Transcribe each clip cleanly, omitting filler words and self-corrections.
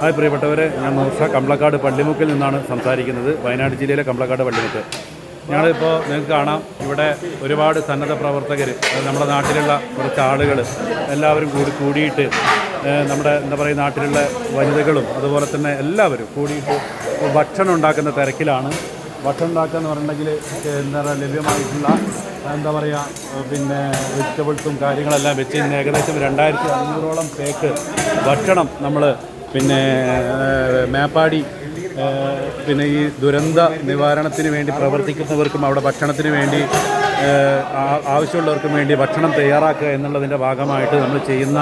Hi പ്രിയപ്പെട്ടവരെ, ഞാൻ മൂസ കമ്പളക്കാട് പള്ളിമുക്കിൽ നിന്നാണ് സംസാരിക്കുന്നത്. വയനാട് ജില്ലയിലെ കമ്പളക്കാട് പള്ളിമുക്ക്. ഞങ്ങളിപ്പോൾ നിങ്ങൾക്ക് കാണാം, ഇവിടെ ഒരുപാട് സന്നദ്ധ പ്രവർത്തകർ, നമ്മുടെ നാട്ടിലുള്ള കുറച്ച് ആളുകൾ എല്ലാവരും കൂടിയിട്ട് നമ്മുടെ എന്താ പറയുക നാട്ടിലുള്ള വനിതകളും അതുപോലെ തന്നെ എല്ലാവരും കൂടിയിട്ട് ഭക്ഷണം ഉണ്ടാക്കുന്ന തിരക്കിലാണ്. ഭക്ഷണം ഉണ്ടാക്കുക എന്ന് പറഞ്ഞിട്ടുണ്ടെങ്കിൽ എന്താ പറയുക ലഭ്യമായിട്ടുള്ള എന്താ പറയുക പിന്നെ വെജിറ്റബിൾസും കാര്യങ്ങളെല്ലാം വെച്ച് ഇന്ന് ഏകദേശം 2500ഓളം പേക്ക് ഭക്ഷണം നമ്മൾ പിന്നെ മേപ്പാടി പിന്നെ ഈ ദുരന്ത നിവാരണത്തിന് വേണ്ടി പ്രവർത്തിക്കുന്നവർക്കും അവിടെ ഭക്ഷണത്തിന് വേണ്ടി ആവശ്യമുള്ളവർക്കും വേണ്ടി ഭക്ഷണം തയ്യാറാക്കുക എന്നുള്ളതിൻ്റെ ഭാഗമായിട്ട് നമ്മൾ ചെയ്യുന്ന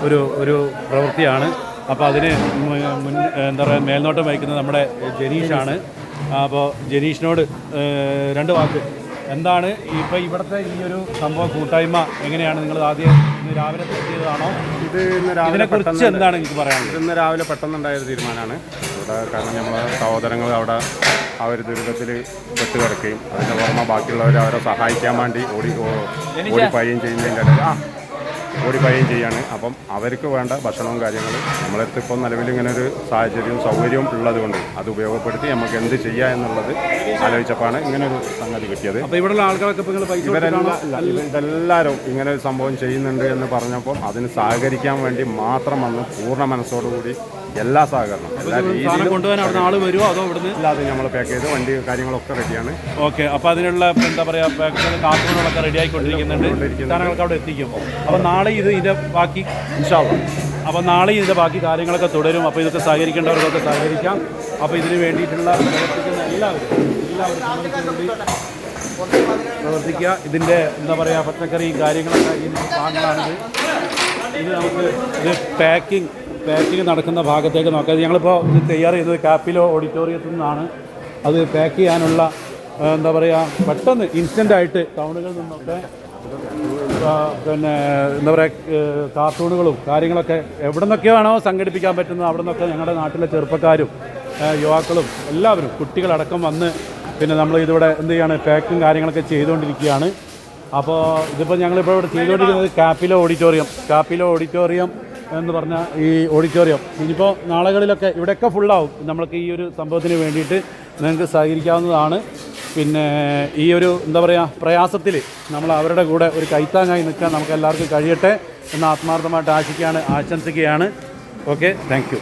ഒരു പ്രവൃത്തിയാണ്. അപ്പോൾ അതിന് എന്താ പറയുക മേൽനോട്ടം വഹിക്കുന്നത് നമ്മുടെ ജനീഷാണ്. അപ്പോൾ ജനീഷിനോട് 2 വാക്ക്, എന്താണ് ഇപ്പോൾ ഇവിടുത്തെ ഈ ഒരു സംഭവം കൂട്ടായ്മ എങ്ങനെയാണ്? നിങ്ങൾ ആദ്യം ഇന്ന് രാവിലെ എത്തിയതാണോ? ഇതിനെക്കുറിച്ച് എന്താണ് എനിക്ക് പറയാനുള്ളത്? ഇന്ന് രാവിലെ പെട്ടെന്നുണ്ടായൊരു തീരുമാനമാണ് ഇവിടെ. കാരണം നമ്മളെ സഹോദരങ്ങൾ അവിടെ ആ ഒരു ദുരിതത്തിൽ പെട്ടുകിടക്കുകയും അതിൻ്റെ പുറമെ ബാക്കിയുള്ളവർ അവരെ സഹായിക്കാൻ വേണ്ടി ഓടിപ്പായും ചെയ്യുന്നതിൻ്റെ ഇടയിൽ ഓടിപ്പായും ചെയ്യാണ്. അപ്പം അവർക്ക് വേണ്ട ഭക്ഷണവും കാര്യങ്ങളും നമ്മളടുത്ത് ഇപ്പോൾ നിലവിൽ ഇങ്ങനെ ഒരു സാഹചര്യവും സൗകര്യവും ഉള്ളത് കൊണ്ട് അത് ഉപയോഗപ്പെടുത്തി നമുക്ക് എന്ത് ചെയ്യുക എന്നുള്ളത് ആലോചിച്ചപ്പോഴാണ് ഇങ്ങനെ ഒരു സംഗതി കിട്ടിയത്. അപ്പോൾ ഇവിടെയുള്ള ആൾക്കാരൊക്കെ ഇവരെല്ലാവരും ഇങ്ങനെ ഒരു സംഭവം ചെയ്യുന്നുണ്ട് എന്ന് പറഞ്ഞപ്പോൾ അതിന് സഹകരിക്കാൻ വേണ്ടി മാത്രം വന്ന് പൂർണ്ണ മനസ്സോടുകൂടി എല്ലാ സഹകരണം എല്ലാ രീതിയിലും കൊണ്ടുപോകാൻ അവിടെ ആൾ വരുമോ അതോ ഇവിടുന്ന് ഇല്ലാതെ നമ്മൾ പാക്ക് ചെയ്ത് വണ്ടി കാര്യങ്ങളൊക്കെ റെഡിയാണ്. ഓക്കെ, അപ്പോൾ അതിനുള്ള എന്താ പറയുക കാർട്ടൂണുകളൊക്കെ റെഡി ആയിക്കൊണ്ടിരിക്കുന്നുണ്ട്. സാധനങ്ങളൊക്കെ അവിടെ എത്തിക്കും. അപ്പോൾ നാളെ ഇതിൻ്റെ ബാക്കി ഇൻഷാല്ലാ അപ്പോൾ നാളെ ഇതിൻ്റെ ബാക്കി കാര്യങ്ങളൊക്കെ തുടരും. അപ്പോൾ ഇതൊക്കെ സഹകരിക്കേണ്ടവർക്കൊക്കെ സഹകരിക്കാം. അപ്പോൾ ഇതിന് വേണ്ടിയിട്ടുള്ള പ്രവർത്തിക്കുന്ന എല്ലാവരും പ്രവർത്തിക്കുക. ഇതിൻ്റെ എന്താ പറയുക പച്ചക്കറിയും കാര്യങ്ങളൊക്കെ ഈ സാധനങ്ങളാണിത്. ഇത് നമുക്ക് പാക്കിംഗ് നടക്കുന്ന ഭാഗത്തേക്ക് നോക്കാം. ഞങ്ങളിപ്പോൾ ഇത് തയ്യാർ ചെയ്തത് കാപ്പിലോ ഓഡിറ്റോറിയത്തിൽ നിന്നാണ്. അത് പാക്ക് ചെയ്യാനുള്ള എന്താ പറയുക പെട്ടെന്ന് ഇൻസ്റ്റൻ്റായിട്ട് ടൗണുകളിൽ നിന്നൊക്കെ പിന്നെ എന്താ പറയുക കാർട്ടൂണുകളും കാര്യങ്ങളൊക്കെ എവിടെ നിന്നൊക്കെയാണോ സംഘടിപ്പിക്കാൻ പറ്റുന്നത് അവിടെ നിന്നൊക്കെ ഞങ്ങളുടെ നാട്ടിലെ ചെറുപ്പക്കാരും യുവാക്കളും എല്ലാവരും കുട്ടികളടക്കം വന്ന് പിന്നെ നമ്മൾ ഇതിവിടെ എന്ത് ചെയ്യാണ് പാക്കും കാര്യങ്ങളൊക്കെ ചെയ്തുകൊണ്ടിരിക്കുകയാണ്. അപ്പോൾ ഇതിപ്പോൾ ഞങ്ങളിപ്പോൾ ഇവിടെ ചെയ്തുകൊണ്ടിരിക്കുന്നത് കാപ്പിലോ ഓഡിറ്റോറിയം എന്ന് പറഞ്ഞാൽ ഈ ഓഡിറ്റോറിയം ഇനിയിപ്പോൾ നാളുകളിലൊക്കെ ഇവിടെയൊക്കെ ഫുള്ളാവും. നമ്മൾക്ക് ഈ ഒരു സംഭവത്തിന് വേണ്ടിയിട്ട് നിങ്ങൾക്ക് സഹകരിക്കാവുന്നതാണ്. പിന്നെ ഈ ഒരു എന്താ പറയുക പ്രയാസത്തിൽ നമ്മൾ അവരുടെ കൂടെ ഒരു കൈത്താങ്ങായി നിൽക്കാൻ നമുക്ക് എല്ലാവർക്കും കഴിയട്ടെ എന്ന് ആത്മാർത്ഥമായിട്ട് ആശംസിക്കുകയാണ്. Okay, thank you.